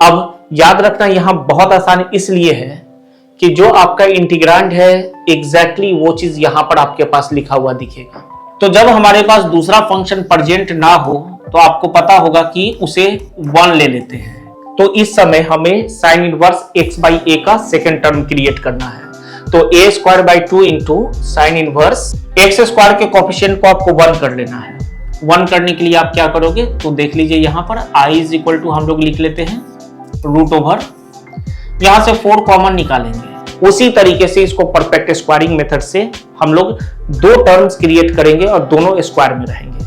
अब याद रखना यहाँ बहुत आसान इसलिए है कि जो आपका इंटीग्रांड है एग्जैक्टली वो चीज यहाँ पर आपके पास लिखा हुआ दिखेगा। तो जब हमारे पास दूसरा फंक्शन प्रेजेंट ना हो तो आपको पता होगा कि उसे 1 ले लेते हैं। तो इस समय हमें sine inverse x by a का सेकेंड टर्म क्रिएट करना है। तो a square by 2 into sine inverse x square के कोफिशिएंट को आपको 1 कर लेना है। 1 करने के लिए आप क्या करोगे तो देख लीजिए यहाँ पर i इज इक्वल टू हम लोग लिख लेते हैं रूट ओवर, यहां से 4 कॉमन निकालेंगे। उसी तरीके से इसको परफेक्ट स्क्वायरिंग मेथड से हम लोग 2 टर्म्स क्रिएट करेंगे और दोनों स्क्वायर में रहेंगे।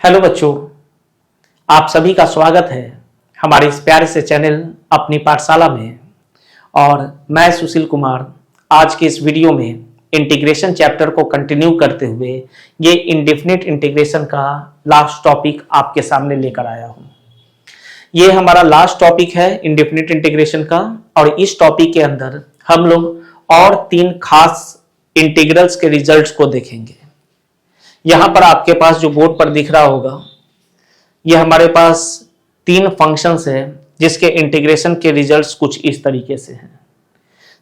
हेलो बच्चों, आप सभी का स्वागत है हमारे इस प्यारे से चैनल अपनी पाठशाला में। और मैं सुशील कुमार आज के इस वीडियो में इंटीग्रेशन चैप्टर को कंटिन्यू करते हुए ये इंडेफिनिट इंटीग्रेशन का लास्ट टॉपिक आपके सामने लेकर आया हूँ। ये हमारा लास्ट टॉपिक है इंडेफिनिट इंटीग्रेशन का, और इस टॉपिक के अंदर हम लोग और 3 खास इंटीग्रल्स के रिजल्ट्स को देखेंगे। यहाँ पर आपके पास जो बोर्ड पर दिख रहा होगा, ये हमारे पास 3 फंक्शंस है जिसके इंटीग्रेशन के रिजल्ट्स कुछ इस तरीके से हैं।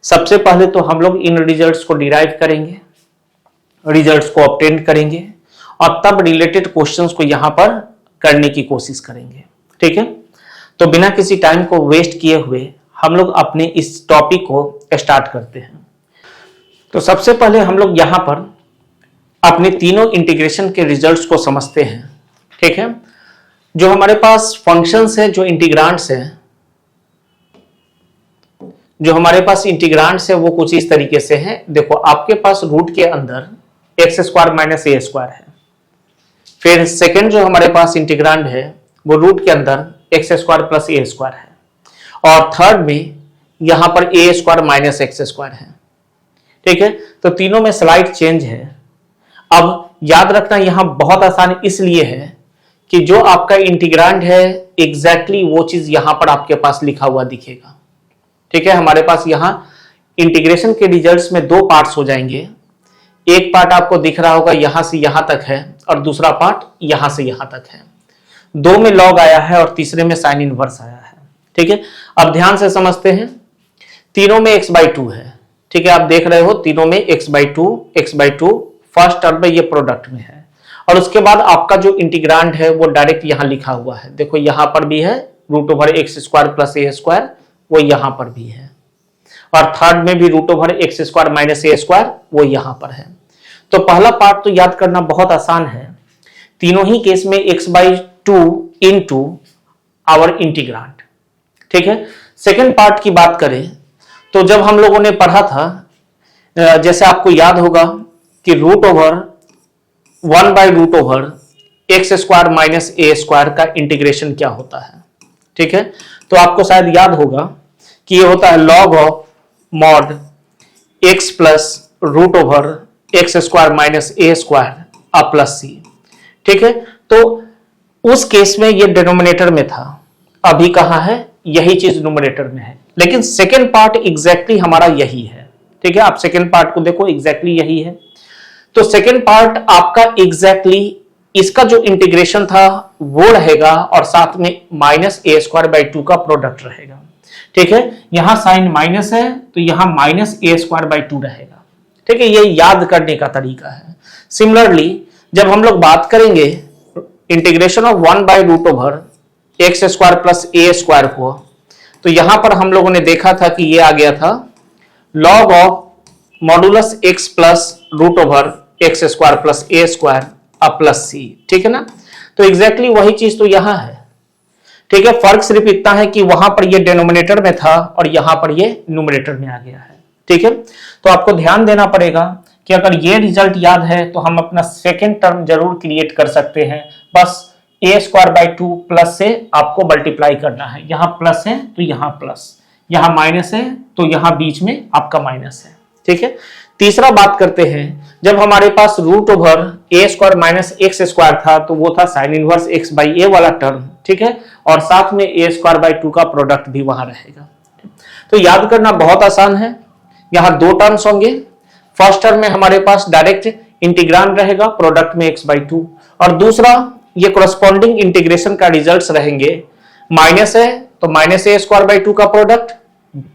सबसे पहले तो हम लोग इन रिजल्ट्स को डिराइव करेंगे, रिजल्ट्स को ऑब्टेन करेंगे और तब रिलेटेड क्वेश्चंस को यहाँ पर करने की कोशिश करेंगे। ठीक है, तो बिना किसी टाइम को वेस्ट किए हुए हम लोग अपने इस टॉपिक को स्टार्ट करते हैं। तो सबसे पहले हम लोग यहाँ पर अपने तीनों इंटीग्रेशन के रिजल्ट्स को समझते हैं। ठीक है, जो हमारे पास फंक्शंस है, जो इंटीग्रांड्स हैं, जो हमारे पास इंटीग्रांड्स है वो कुछ इस तरीके से हैं। देखो, आपके पास रूट के अंदर x square minus a square है। फिर सेकंड जो हमारे पास इंटीग्रांड है वो रूट के अंदर x square plus a square है, और थर्ड में यहां पर ए स्क्वायर माइनस एक्स स्क्वायर है। ठीक है, तो तीनों में स्लाइड चेंज है। अब याद रखना यहां बहुत आसान इसलिए है कि जो आपका इंटीग्रांड है एग्जैक्टली वो चीज यहां पर आपके पास लिखा हुआ दिखेगा। ठीक है, हमारे पास यहां इंटीग्रेशन के रिजल्ट्स में 2 पार्ट्स हो जाएंगे। एक पार्ट आपको दिख रहा होगा यहां से यहां तक है, और दूसरा पार्ट यहां से यहां तक है। 2 में लॉग आया है और तीसरे में साइन इनवर्स आया है। ठीक है, अब ध्यान से समझते हैं। तीनों में x/2 है। ठीक है, आप देख रहे हो तीनों में x/2 फर्स्ट टर्म में ये प्रोडक्ट में है, और उसके बाद आपका जो इंटीग्रांड है वो डायरेक्ट यहां लिखा हुआ है। देखो यहां पर भी है root over x square plus a square, वो यहां पर भी है, और थर्ड में भी root over x square minus a square वो यहां पर है। तो पहला पार्ट तो याद करना बहुत आसान है, तीनों ही केस में x/2 इनटू आवर इंटीग्रांड। ठीक है, सेकेंड पार्ट की बात करें तो जब हम लोगों ने पढ़ा था, जैसे आपको याद होगा कि रूट ओवर 1/रूट over x square minus a square का इंटीग्रेशन क्या होता है। ठीक है, तो आपको शायद याद होगा कि ये होता है log of mod x plus root over x square minus a square plus C. ठीक है, तो उस केस में ये डिनोमिनेटर में था, अभी कहां है, यही चीज न्यूमरेटर में है, लेकिन सेकेंड पार्ट एग्जैक्टली हमारा यही है। ठीक है, आप सेकेंड पार्ट को देखो एग्जैक्टली यही है। तो सेकेंड पार्ट आपका एग्जैक्टली इसका जो इंटीग्रेशन था वो रहेगा, और साथ में माइनस ए स्क्वायर बाई 2 का प्रोडक्ट रहेगा। ठीक है, यहां साइन माइनस है तो यहां माइनस ए स्क्वायर बाई 2 रहेगा। ठीक है, ये याद करने का तरीका है। सिमिलरली जब हम लोग बात करेंगे इंटीग्रेशन ऑफ 1/रूट over x square plus a square को, तो यहां पर हम लोगों ने देखा था कि ये आ गया था log of modulus x plus root over x square plus a square plus C. ठीक है ना, तो एग्जैक्टली वही चीज तो यहां है। ठीक है, फर्क सिर्फ इतना है कि वहां पर ये डिनोमिनेटर में था और यहां पर ये न्यूमरेटर में आ गया है। ठीक है, तो आपको ध्यान देना पड़ेगा कि अगर ये रिजल्ट याद है तो हम अपना सेकेंड टर्म जरूर क्रिएट कर सकते हैं। बस ए स्क्वायर बाई 2 प्लस से आपको मल्टीप्लाई करना है। यहां प्लस है तो यहां प्लस, यहां माइनस है तो यहां बीच में आपका माइनस है। ठीक है, तीसरा बात करते हैं, जब हमारे पास root over a square minus x square था तो वो था साइन इनवर्स एक्स बाई ए वाला टर्म। ठीक है, और साथ में ए स्क्वायर बाई 2 का प्रोडक्ट भी वहां रहेगा। तो याद करना बहुत आसान है। यहां दो टर्म्स होंगे। फर्स्ट टर्म में हमारे पास डायरेक्ट इंटीग्रांड रहेगा प्रोडक्ट में x/2, और दूसरा ये कोरस्पॉन्डिंग इंटीग्रेशन का रिजल्ट्स रहेंगे। माइनस है तो -a²/2 का प्रोडक्ट,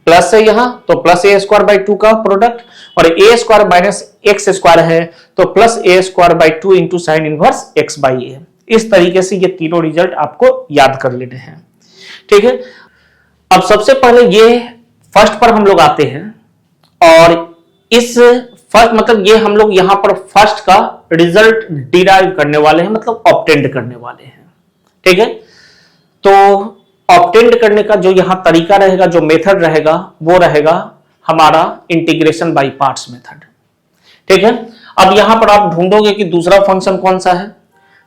प्लस है यहां तो +a²/2 का प्रोडक्ट, और a² - x² है तो +a²/2 into sine inverse x/a। इस तरीके से ये तीनों रिजल्ट आपको याद कर लेने हैं। ठीक है, अब सबसे पहले ये फर्स्ट पर हम लोग आते हैं, और इस फर्स्ट मतलब ये हम लोग यहां पर फर्स्ट का रिजल्ट डिराइव करने वाले हैं, मतलब ऑब्टेंड करने वाले हैं। ठीक है, तो ऑब्टेंड करने का जो यहां तरीका रहेगा, जो मेथड रहेगा, वो रहेगा हमारा इंटीग्रेशन बाय पार्ट्स मेथड। ठीक है, अब यहां पर आप ढूंढोगे कि दूसरा फंक्शन कौन सा है,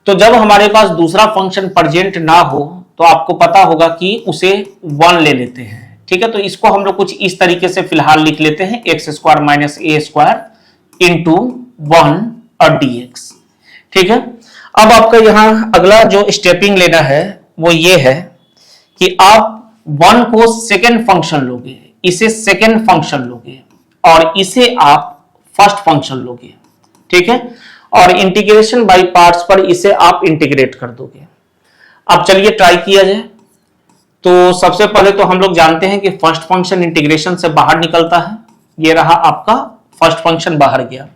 तो जब हमारे पास दूसरा फंक्शन प्रेजेंट ना हो तो आपको पता होगा कि उसे 1 ले लेते हैं। ठीक है, तो इसको हम लोग कुछ इस तरीके से फिलहाल लिख लेते हैं, x² - a² इंटू 1 और dx। ठीक है, अब आपका यहां अगला जो स्टेपिंग लेना है वो ये है कि आप 1 को सेकेंड फंक्शन लोगे, इसे सेकेंड फंक्शन लोगे, और इसे आप फर्स्ट फंक्शन लोगे। ठीक है, और इंटीग्रेशन बाय पार्ट्स पर इसे आप इंटीग्रेट कर दोगे। अब चलिए ट्राई किया जाए। तो सबसे पहले तो हम लोग जानते हैं कि फर्स्ट फंक्शन इंटीग्रेशन से बाहर निकलता है, ये रहा आपका फर्स्ट फंक्शन बाहर गया।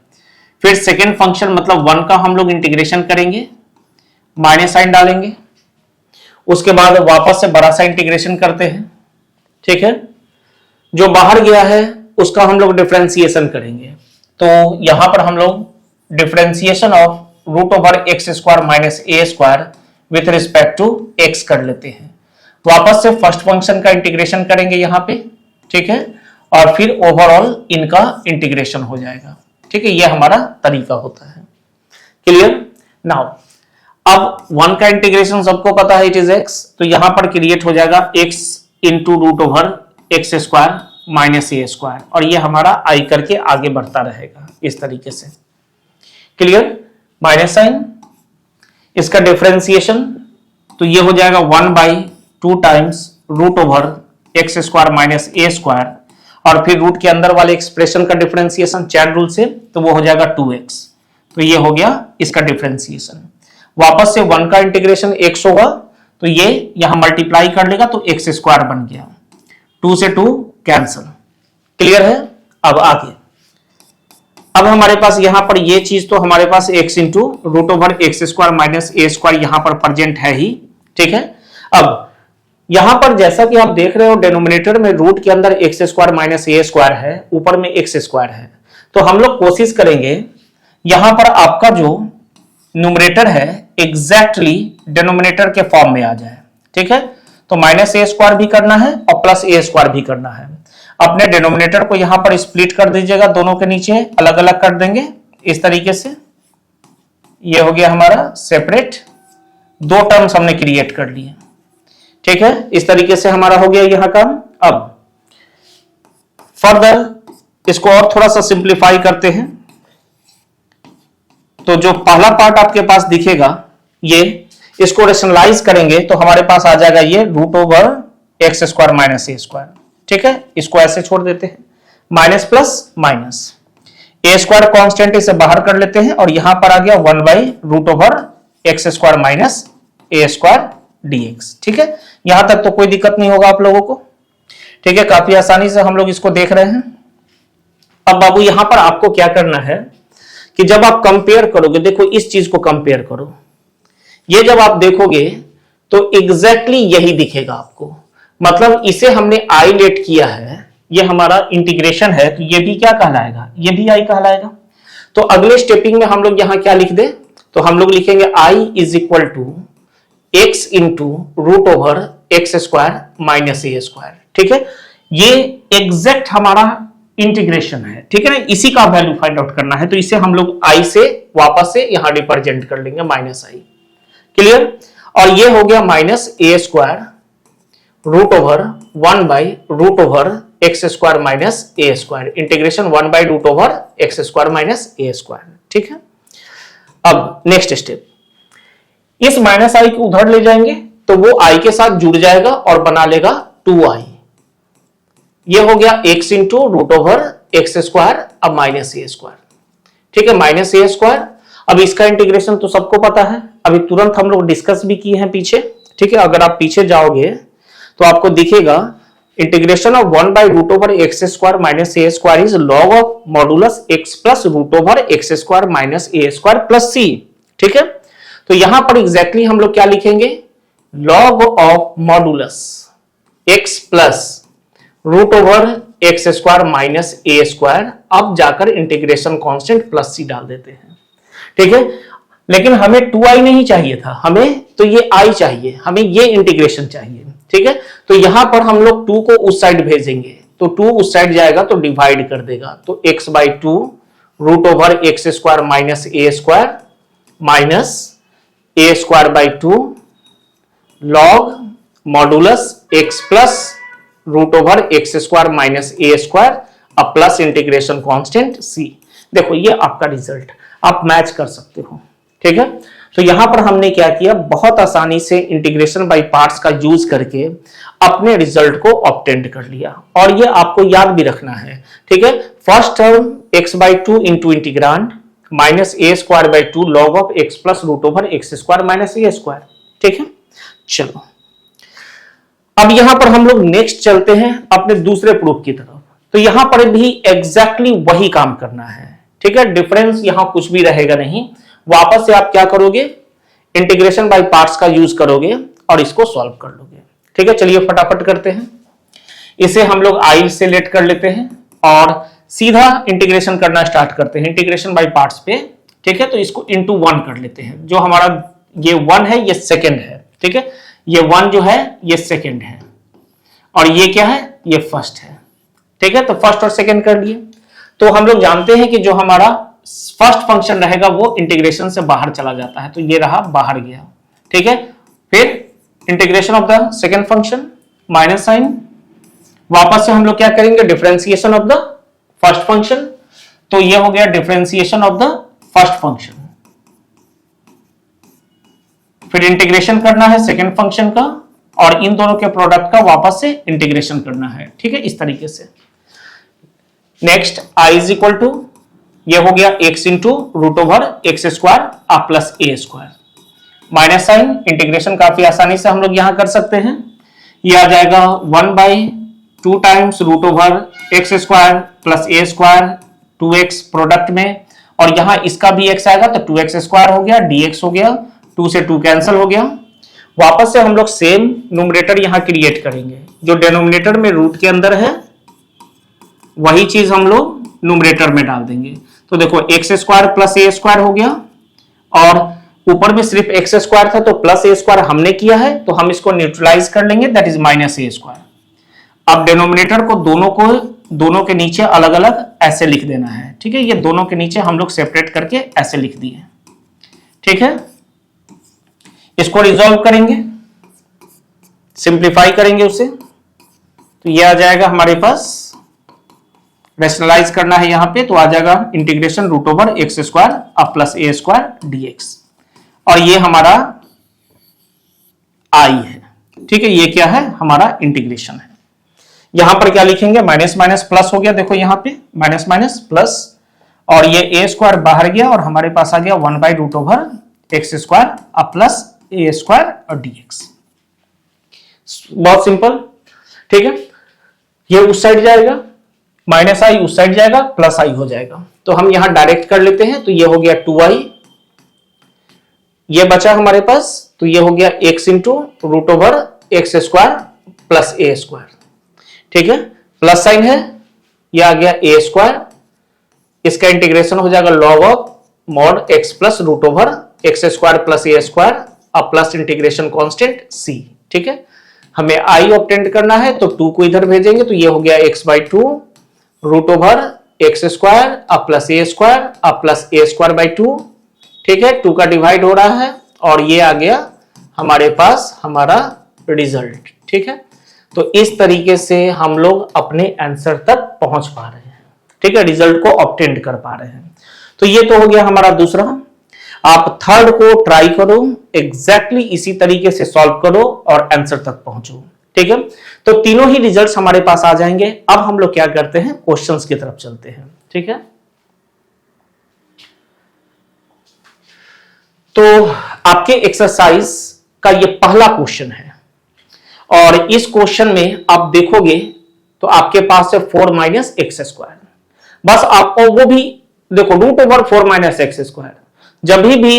फिर सेकेंड फंक्शन मतलब 1 का हम लोग इंटीग्रेशन करेंगे, माइनस साइन डालेंगे, उसके बाद वापस से बड़ा सा इंटीग्रेशन करते हैं। ठीक है, जो बाहर गया है उसका हम लोग डिफरेंशिएशन करेंगे, तो यहां पर हम लोग differentiation of √x² - a² with respect to x कर लेते हैं। वापस से फर्स्ट फंक्शन का इंटीग्रेशन करेंगे यहां पे। ठीक है, और फिर ओवरऑल इनका इंटीग्रेशन हो जाएगा। ठीक है, ये हमारा तरीका होता है। क्लियर? नाउ अब 1 का इंटीग्रेशन सबको पता है, इट इज x, तो यहां पर क्रिएट हो जाएगा x इंटू √x² - a², और ये हमारा i करके आगे बढ़ता रहेगा इस तरीके से। क्लियर? माइनस साइन, इसका डिफरेंशिएशन, तो ये हो जाएगा 1/2 टाइम्स √x² - a², और फिर रूट के अंदर वाले एक्सप्रेशन का डिफरेंशिएशन चैन रूल से, तो वो हो जाएगा 2x, तो ये हो गया इसका डिफरेंशिएशन। वापस से 1 का इंटीग्रेशन x होगा, तो ये यहां मल्टीप्लाई कर लेगा तो x² बन गया, 2 से 2 कैंसल। क्लियर है? अब आगे, अब हमारे पास यहां पर ये चीज तो हमारे पास x इंटू √x² - a² यहां पर प्रेजेंट है ही। ठीक है, अब यहां पर जैसा कि आप देख रहे हो डिनोमिनेटर में रूट के अंदर x² - a² है, ऊपर में x², है, तो हम लोग कोशिश करेंगे यहां पर आपका जो न्यूमरेटर है एग्जैक्टली डिनोमिनेटर के फॉर्म में आ जाए। ठीक है, तो -a² भी करना है और +a² भी करना है। अपने डिनोमिनेटर को यहां पर स्प्लिट कर दीजिएगा, दोनों के नीचे अलग अलग कर देंगे इस तरीके से। ये हो गया हमारा सेपरेट, 2 टर्म्स हमने क्रिएट कर लिए। ठीक है, इस तरीके से हमारा हो गया यहां का। अब फर्दर इसको और थोड़ा सा सिंप्लीफाई करते हैं, तो जो पहला पार्ट आपके पास दिखेगा ये, इसको रेशनलाइज करेंगे तो हमारे पास आ जाएगा ये √x² - a²। ठीक है, इसको ऐसे छोड़ देते हैं, minus plus minus, a² constant इसे बाहर कर लेते हैं, और यहां पर आ गया 1/√x² - a² dx। ठीक है, यहां तक तो कोई दिक्कत नहीं होगा आप लोगों को। ठीक है, काफी आसानी से हम लोग इसको देख रहे हैं। अब बाबू यहां पर आपको क्या करना है कि जब आप कंपेयर करोगे, देखो इस चीज को कंपेयर करो, ये जब आप देखोगे तो एग्जैक्टली यही दिखेगा आपको, मतलब इसे हमने आई लेट किया है, ये हमारा इंटीग्रेशन है, तो ये भी क्या कहलाएगा, ये भी आई कहलाएगा। तो अगले स्टेपिंग में हम लोग यहां क्या लिख दे, तो हम लोग लिखेंगे i = x into √x² - a²। ठीक है, ये एग्जैक्ट हमारा इंटीग्रेशन है। ठीक है ना, इसी का वैल्यू फाइंड आउट करना है, तो इसे हम लोग i से वापस से यहां रिप्रेजेंट कर लेंगे -i। क्लियर? और ये हो गया -a² √1/√x² - a², integration 1/√x² - a²। ठीक है, अब नेक्स्ट स्टेप, इस -i को उधर ले जाएंगे तो वो i के साथ जुड़ जाएगा और बना लेगा 2i। ये हो गया x into root over x square अब माइनस ए स्क्वायर, ठीक है, माइनस ए स्क्वायर। अब इसका इंटीग्रेशन तो सबको पता है, अभी तुरंत हम लोग डिस्कस भी किए हैं पीछे, ठीक है। अगर आप पीछे जाओगे तो आपको दिखेगा integration of 1 by root over x square minus a square is log of modulus x plus root over x square minus a square plus C, ठीक है। तो यहां पर एग्जैक्टली हम लोग क्या लिखेंगे, log of modulus x plus root over x square minus a square, अब जाकर इंटीग्रेशन कांस्टेंट प्लस सी डाल देते हैं, ठीक है। लेकिन हमें 2i नहीं चाहिए था, हमें तो ये i चाहिए, हमें ये इंटीग्रेशन चाहिए, ठीक है। तो यहां पर हम लोग 2 को उस साइड भेजेंगे, तो 2 उस साइड जाएगा तो डिवाइड कर देगा, तो x by 2 root over x square minus a square minus a square by 2 log modulus x plus root over x square minus a square अब प्लस इंटीग्रेशन कांस्टेंट c। देखो ये आपका रिजल्ट, आप मैच कर सकते हो, ठीक है। तो यहां पर हमने क्या किया, बहुत आसानी से इंटीग्रेशन बाय पार्ट्स का यूज करके अपने रिजल्ट को ऑब्टेन कर लिया, और ये आपको याद भी रखना है, ठीक है। First term x by 2 into integrand minus a square by 2 log of x plus root over x square minus a square, ठीक है। चलो अब यहां पर हम लोग नेक्स्ट चलते हैं अपने दूसरे प्रूफ की तरफ। तो यहां पर भी एग्जैक्टली वही काम करना है, ठीक है, डिफरेंस यहां कुछ भी रहेगा नहीं। वापस से आप क्या करोगे, इंटीग्रेशन बाय पार्ट्स का यूज करोगे और इसको सॉल्व कर लोगे, ठीक है। चलिए फटाफट करते हैं, इसे हम लोग i से लेट कर लेते हैं और सीधा इंटीग्रेशन करना स्टार्ट करते हैं इंटीग्रेशन बाय पार्ट्स पे, ठीक है। तो इसको इंटू 1 कर लेते हैं, जो हमारा ये 1 है ये सेकेंड है, ठीक है। ये 1 जो है ये सेकेंड है और ये क्या है, ये फर्स्ट है, ठीक है। तो फर्स्ट और सेकेंड कर लिए। तो हम लोग जानते हैं कि जो हमारा फर्स्ट फंक्शन रहेगा वो इंटीग्रेशन से बाहर चला जाता है, तो ये रहा बाहर गया, ठीक है। फिर integration of the second function minus sign, वापस से हम लोग क्या करेंगे, differentiation of the first function, तो ये हो गया differentiation of the first function. फिर इंटीग्रेशन करना है सेकेंड फंक्शन का और इन दोनों के प्रोडक्ट का वापस से इंटीग्रेशन करना है, ठीक है, इस तरीके से। Next i is equal to, ये हो गया x into root over x square आप plus a square, minus sign, integration काफी आसानी से हम लोग यहां कर सकते हैं। ये आ जाएगा 1 by 2 times root over x square plus a square 2x product में, और यहां इसका भी x आएगा तो 2x स्क्वायर हो गया, dx हो गया, 2 से 2 कैंसिल हो गया। वापस से हम लोग सेम न्यूमरेटर यहां क्रिएट करेंगे, जो डिनोमिनेटर में रूट के अंदर है वही चीज हम लोग न्यूमरेटर में डाल देंगे। तो देखो x square plus a square हो गया, और ऊपर में सिर्फ एक्स स्क्वायर था तो प्लस ए स्क्वायर हमने किया है, तो हम इसको न्यूट्रलाइज कर लेंगे, that is minus a square. अब डिनोमिनेटर को दोनों के नीचे अलग अलग ऐसे लिख देना है, ठीक है। ये दोनों के नीचे हम लोग सेपरेट करके ऐसे लिख दिए, ठीक है। इसको रिजॉल्व करेंगे, सिंप्लीफाई करेंगे उसे, तो ये आ जाएगा हमारे पास, रैशनलाइज करना है यहां पे, तो आ जाएगा integration root over x square अब प्लस ए स्क्वायर डीएक्स, और ये हमारा i है, ठीक है। ये क्या है, हमारा इंटीग्रेशन है। यहां पर क्या लिखेंगे, माइनस माइनस प्लस हो गया, देखो यहां पे माइनस माइनस प्लस, और ये ए स्क्वायर बाहर गया और हमारे पास आ गया 1 by root over x square अब प्लस ए स्क्वायर और डीएक्स। बहुत सिंपल, ठीक है। ये उस साइड जाएगा, माइनस आई उस साइड जाएगा, प्लस आई हो जाएगा, तो हम यहां डायरेक्ट कर लेते हैं। तो ये हो गया 2i, ये बचा हमारे पास, तो ये हो गया x into root over x square plus a square, ठीक है। प्लस साइन है, ये आ गया ए स्क्वायर, इसका इंटीग्रेशन हो जाएगा log of mod x plus root over x square plus a square अब प्लस इंटीग्रेशन कांस्टेंट c, ठीक है। हमें i ऑब्टेन करना है, तो 2 को इधर भेजेंगे, तो ये हो गया x by 2 root over x square अब प्लस ए स्क्वायर अब प्लस ए स्क्वायर बाई 2, ठीक है। 2 का डिवाइड हो रहा है और ये आ गया हमारे पास हमारा रिजल्ट, ठीक है। तो इस तरीके से हम लोग अपने आंसर तक पहुंच पा रहे हैं, ठीक है, रिजल्ट को ऑब्टेन कर पा रहे हैं। तो ये तो हो गया हमारा दूसरा। आप थर्ड को ट्राई करो, एग्जैक्टली इसी तरीके से सॉल्व करो और आंसर तक पहुंचो, ठीक है, तो तीनों ही रिजल्ट्स हमारे पास आ जाएंगे। अब हम लोग क्या करते हैं, क्वेश्चंस की तरफ चलते हैं। ठीक है, तो आपके एक्सरसाइज का ये पहला क्वेश्चन है और इस क्वेश्चन में आप देखोगे तो आपके पास है 4 माइनस एक्स स्क्वायर। बस आपको वो भी देखो root over 4 minus x square, जब भी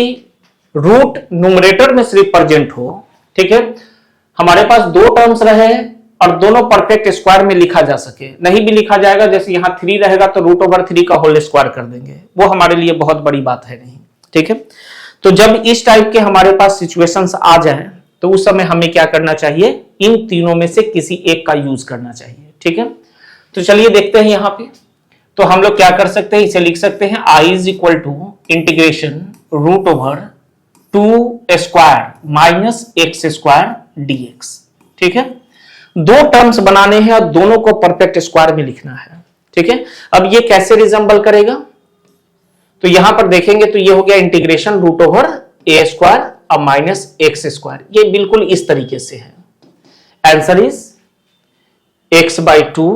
रूट न्यूमरेटर में सिर्फ प्रेजेंट हो, ठीक है, हमारे पास दो टर्म्स रहे और दोनों परफेक्ट स्क्वायर में लिखा जा सके, नहीं भी लिखा जाएगा, जैसे यहां 3 रहेगा तो रूट ओवर 3 का होल स्क्वायर कर देंगे, वो हमारे लिए बहुत बड़ी बात है नहीं। ठीक है, तो जब इस टाइप के हमारे पास सिचुएशंस आ जाए तो उस समय हमें क्या करना चाहिए, इन तीनों में से किसी एक का यूज करना चाहिए। ठीक है, तो चलिए देखते हैं यहां पे। तो हम लोग क्या कर सकते हैं, इसे लिख सकते हैं I is equal to integration root over 2 square minus x square dx। ठीक है, दो टर्म्स बनाने हैं और दोनों को परफेक्ट स्क्वायर में लिखना है। ठीक है, अब ये कैसे रिजेंबल करेगा, तो यहां पर देखेंगे तो ये हो गया integration root over a square अब माइनस एक्स स्क्वायर, ये बिल्कुल इस तरीके से है। Answer is x/2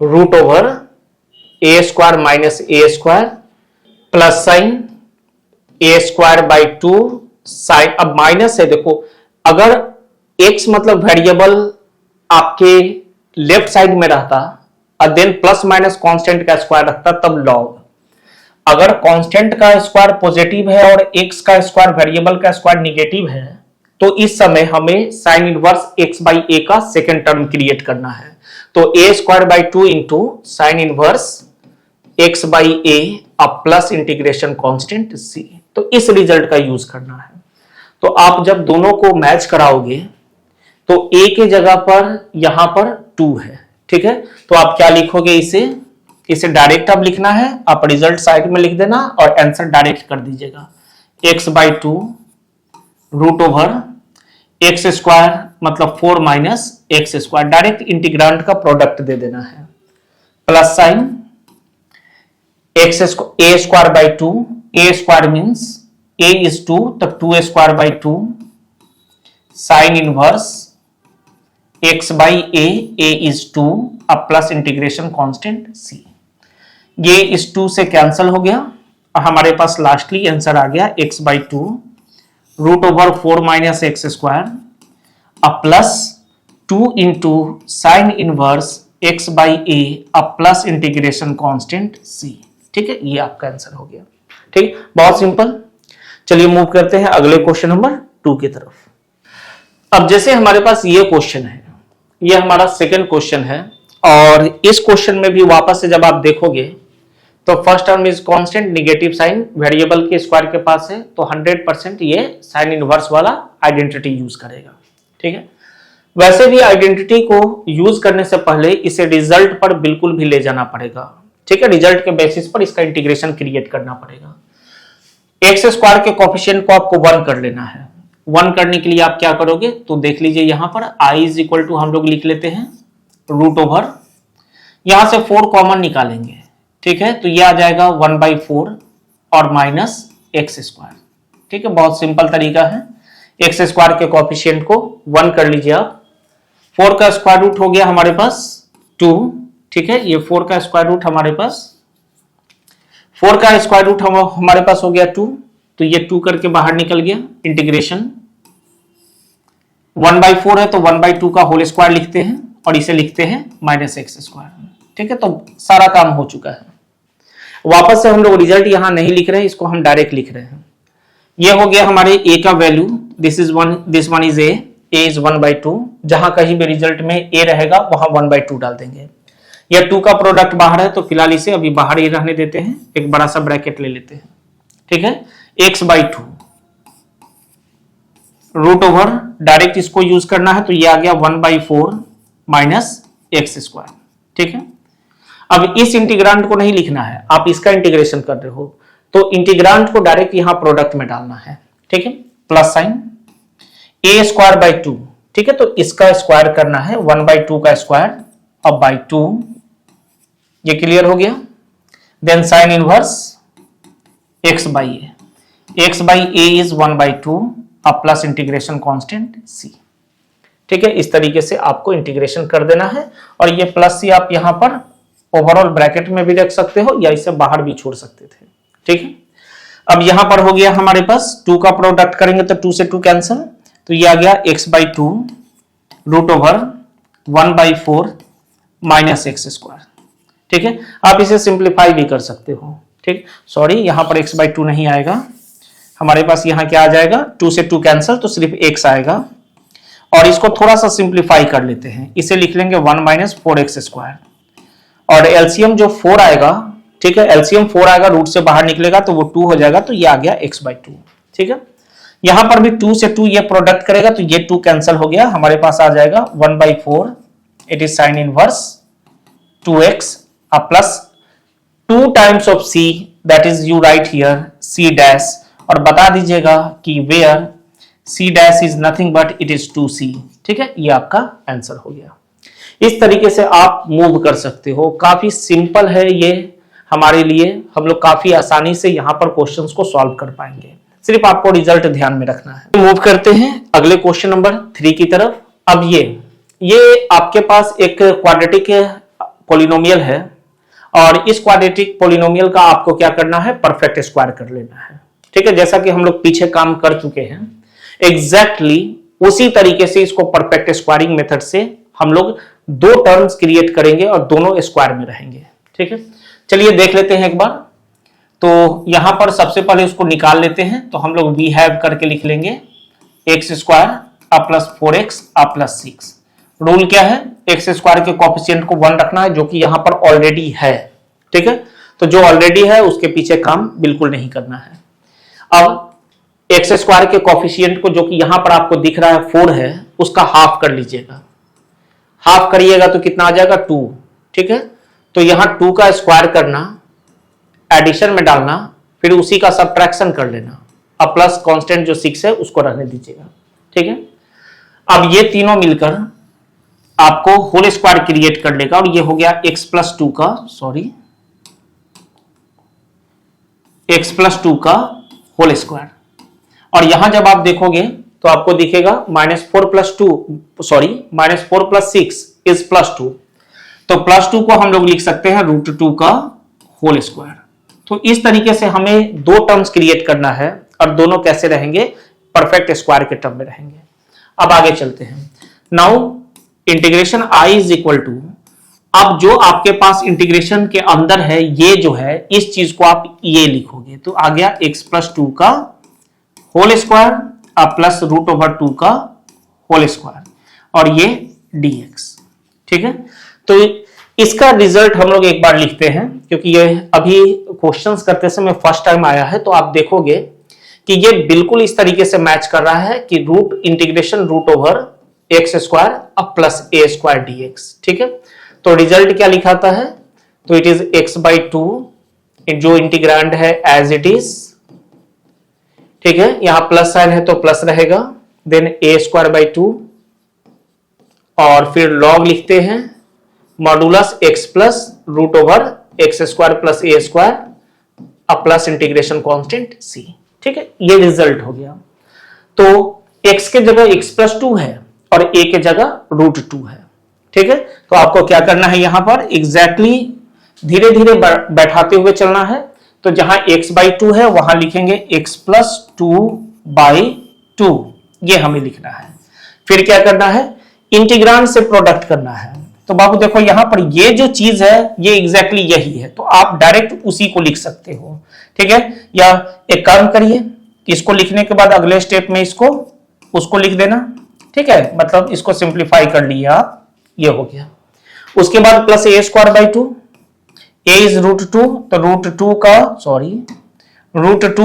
root over a square minus a square plus sine a square by 2 sine, अब माइनस है, देखो अगर x मतलब वेरिएबल आपके लेफ्ट साइड में रहता और देन प्लस माइनस कांस्टेंट का स्क्वायर रखता तब लॉग, अगर कांस्टेंट का स्क्वायर पॉजिटिव है और x का स्क्वायर वेरिएबल का स्क्वायर निगेटिव है तो इस समय हमें sine inverse x by a का सेकेंड टर्म क्रिएट करना है। तो a square by 2 into sine inverse x by a अब प्लस इंटीग्रेशन कांस्टेंट c, तो इस रिजल्ट का यूज करना है। तो आप जब दोनों को मैच कराओगे तो a के जगह पर यहां पर 2 है। ठीक है, तो आप क्या लिखोगे, इसे डायरेक्ट अब लिखना है, आप रिजल्ट साइड में लिख देना और आंसर डायरेक्ट कर दीजिएगा। x/2 root over x square मतलब 4 minus x square, direct integrand का प्रोडक्ट दे देना है, plus sine a square by 2, A square means A is 2 तब 2 square by 2 sign inverse x by a is 2 अब plus integration constant c, ये इस 2 से cancel हो गया और हमारे पास लास्टली आंसर आ गया x/2 root over 4 minus x square अब plus 2 into sine inverse x by a अब प्लस इंटीग्रेशन कांस्टेंट c। ठीक है, ये आपका आंसर हो गया। ठीक, बहुत सिंपल। चलिए मूव करते हैं अगले क्वेश्चन नंबर 2 की तरफ। अब जैसे हमारे पास ये क्वेश्चन है, ये हमारा सेकंड क्वेश्चन है और इस क्वेश्चन में भी वापस से जब आप देखोगे तो first term is constant, negative sign, variable के स्क्वायर के पास है तो 100% ये साइन इनवर्स वाला आइडेंटिटी यूज करेगा। ठीक है, वैसे भी आइडेंटिटी को यूज करने से पहले इसे रिजल्ट पर बिल्कुल भी ले जाना पड़ेगा। ठीक है, रिजल्ट के बेसिस पर इसका इंटीग्रेशन क्रिएट करना पड़ेगा। एक्स स्क्वायर के कोफिशिएंट को आपको 1 कर लेना है। 1 करने के लिए आप क्या करोगे, तो देख लीजिए यहां पर i इज इक्वल टू हम लोग लिख लेते हैं रूट ओवर, यहां से 4 कॉमन निकालेंगे। ठीक है, तो ये आ जाएगा 1/4 और माइनस एक्स स्क्वायर। ठीक है, बहुत सिंपल तरीका है। एक्स स्क्वायर के कोफिशिएंट को 1 कर लीजिए आप, 4 का स्क्वायर रूट हो गया हमारे पास 2। ठीक है, ये 4 का स्क्वायर रूट हमारे पास, 4 का स्क्वायर रूट हमारे पास हो गया 2, तो ये 2 करके बाहर निकल गया। इंटीग्रेशन 1/4 है तो 1/2 का होल स्क्वायर लिखते हैं और इसे लिखते हैं माइनस एक्स स्क्वायर। ठीक है, तो सारा काम हो चुका है। वापस से हम लोग रिजल्ट यहां नहीं लिख रहे हैं, इसको हम डायरेक्ट लिख रहे हैं। ये हो गया हमारे a का value, this one is a is 1/2, जहां कहीं भी रिजल्ट में a रहेगा वहां 1/2 डाल देंगे। यह 2 का प्रोडक्ट बाहर है तो फिलहाल इसे अभी बाहर ही रहने देते हैं, एक बड़ा सा ब्रैकेट ले लेते हैं। ठीक है, x/2 रूट ओवर, डायरेक्ट इसको यूज करना है तो ये आ गया 1/4 माइनस एक्स स्क्वायर। ठीक है, अब इस इंटीग्रांड को नहीं लिखना है, आप इसका इंटीग्रेशन कर रहे हो तो इंटीग्रांड को डायरेक्ट यहां प्रोडक्ट में डालना है। ठीक है, plus sign a square by 2। ठीक है, तो इसका स्क्वायर करना है 1/2 का स्क्वायर अब बाई 2, ये क्लियर हो गया। Then sine inverse x by a, x by a is 1/2 अब प्लस इंटीग्रेशन कांस्टेंट c। ठीक है, इस तरीके से आपको इंटीग्रेशन कर देना है। और ये प्लस सी आप यहां पर ओवरऑल ब्रैकेट में भी रख सकते हो या इसे बाहर भी छोड़ सकते थे। ठीक है, अब यहां पर हो गया हमारे पास 2 का प्रोडक्ट करेंगे तो 2 से 2 कैंसिल, तो ये आ गया x/2 root over 1/4 minus x square. ठीक है, आप इसे सिंप्लीफाई भी कर सकते हो। ठीक, सॉरी यहां पर x/2 नहीं आएगा, हमारे पास यहां क्या आ जाएगा, 2 से 2 कैंसिल तो सिर्फ x आएगा। और इसको थोड़ा सा सिंप्लीफाई कर लेते हैं, इसे लिख लेंगे 1 माइनस 4x स्क्वायर। और एलसीएम जो 4 आएगा, ठीक है, एलसीएम 4 आएगा, रूट से बाहर निकलेगा तो वो 2 हो जाएगा, तो ये आ गया x/2। ठीक है, यहां पर भी 2 से 2 ये प्रोडक्ट करेगा तो ये 2 कैंसिल हो गया, हमारे पास आ जाएगा 1/4, it is sine inverse 2x plus 2 times of c, that is you right here c dash, और बता दीजिएगा कि where c dash is nothing but it is 2c। ठीक है, ये आपका आंसर हो गया। इस तरीके से आप मूव कर सकते हो, काफी सिंपल है ये हमारे लिए, हम लोग काफी आसानी से यहाँ पर क्वेश्चंस को सॉल्व कर पाएंगे, सिर्फ आपको रिजल्ट ध्यान में रखना है। मूव करते हैं अगले क्वेश्चन नंबर 3 की तरफ। अब ये आपके पास एक क्वाड्रेटिक पॉलिनोमियल है और इस क्वाड्रेटिक पॉलिनोमियल का आपको क्या करना है, परफेक्ट स्क्वायर कर लेना है। ठीक है, जैसा कि हम लोग पीछे काम कर चुके हैं, एग्जैक्टली उसी तरीके से इसको परफेक्ट स्क्वायरिंग मेथड से हम लोग 2 टर्म्स क्रिएट करेंगे और दोनों स्क्वायर में रहेंगे। ठीक है, चलिए देख लेते हैं एक बार। तो यहां पर सबसे पहले उसको निकाल लेते हैं, तो हम लोग वी हैव करके लिख लेंगे x square plus 4x plus 6। Rule क्या है, एक्स स्क्वायर के कोएफिशिएंट को 1 रखना है, जो कि यहां पर ऑलरेडी है। ठीक है, तो जो ऑलरेडी है उसके पीछे काम बिल्कुल नहीं करना है। अब एक्स स्क्वायर के कोएफिशिएंट को, जो कि यहां पर आपको दिख रहा है 4 है, उसका हाफ कर लीजिएगा। हाफ करिएगा तो कितना आ जाएगा, 2। ठीक है, तो यहां 2 का स्क्वायर करना, एडिशन में डालना, फिर उसी का सब्ट्रैक्शन कर लेना, अब प्लस कांस्टेंट जो 6 है उसको रहने दीजिएगा। ठीक है, अब ये तीनों मिलकर आपको होल स्क्वायर क्रिएट कर लेगा और ये हो गया x+2 का, सॉरी x+2 का होल स्क्वायर। और यहां जब आप देखोगे तो आपको दिखेगा -4 + 6 इज +2, तो +2 को हम लोग लिख सकते हैं √2 का होल स्क्वायर। तो इस तरीके से हमें 2 टर्म्स क्रिएट करना है और दोनों कैसे रहेंगे, परफेक्ट स्क्वायर के टर्म में रहेंगे। अब आगे चलते हैं। Now integration i is equal to, अब जो आपके पास इंटीग्रेशन के अंदर है ये जो है, इस चीज को आप ये लिखोगे तो आ गया x+2 का होल स्क्वायर प्लस √2 का होल स्क्वायर और ये dx। ठीक है, तो इसका रिजल्ट हम लोग एक बार लिखते हैं, क्योंकि ये अभी क्वेश्चंस करते समय फर्स्ट टाइम आया है, तो आप देखोगे कि ये बिल्कुल इस तरीके से मैच कर रहा है कि √x² प्लस a² dx। ठीक है, तो रिजल्ट क्या लिखाता है, तो इट इज x/2, जो इंटीग्रांड है एज इट इज। ठीक है, यहां प्लस साइन है तो प्लस रहेगा, देन a²/2 और फिर लॉग लिखते हैं modulus x plus √x² plus a² plus integration constant c। ठीक है, ये रिजल्ट हो गया। तो x के जगह x+2 है और a के जगह √2 है। ठीक है, तो आपको क्या करना है, यहां पर एग्जैक्टली धीरे धीरे बैठाते हुए चलना है। तो जहां x/2 है वहां लिखेंगे x+2/2, ये हमें लिखना है। फिर क्या करना है, इंटीग्रांड से प्रोडक्ट करना है। तो बाबू देखो यहां पर ये जो चीज है ये एग्जैक्टली यही है, तो आप डायरेक्ट उसी को लिख सकते हो। ठीक है, या एक काम करिए, इसको लिखने के बाद अगले स्टेप में उसको लिख देना। ठीक है, मतलब इसको सिंप्लीफाई कर लिया आप, ये हो गया। उसके बाद प्लस a²/2, a इज √2, तो √2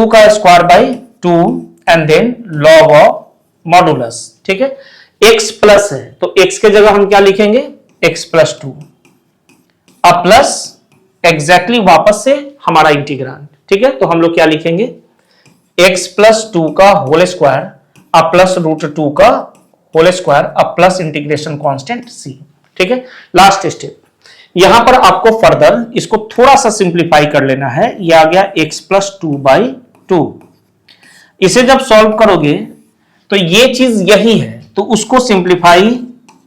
का स्क्वायर/2 and then log of modulus. ठीक है, x प्लस है तो x के जगह हम क्या लिखेंगे, x+2 अब प्लस एग्जैक्टली वापस से हमारा इंटीग्रांड। ठीक है, तो हम लोग क्या लिखेंगे, x+2 का होल स्क्वायर प्लस √2 का whole square plus integration constant c। ठीक है, लास्ट स्टेप, यहां पर आपको फर्दर इसको थोड़ा सा सिंप्लीफाई कर लेना है। यह आ गया x+2/2। इसे जब सॉल्व करोगे तो ये चीज यही है, तो तो उसको सिंप्लीफाई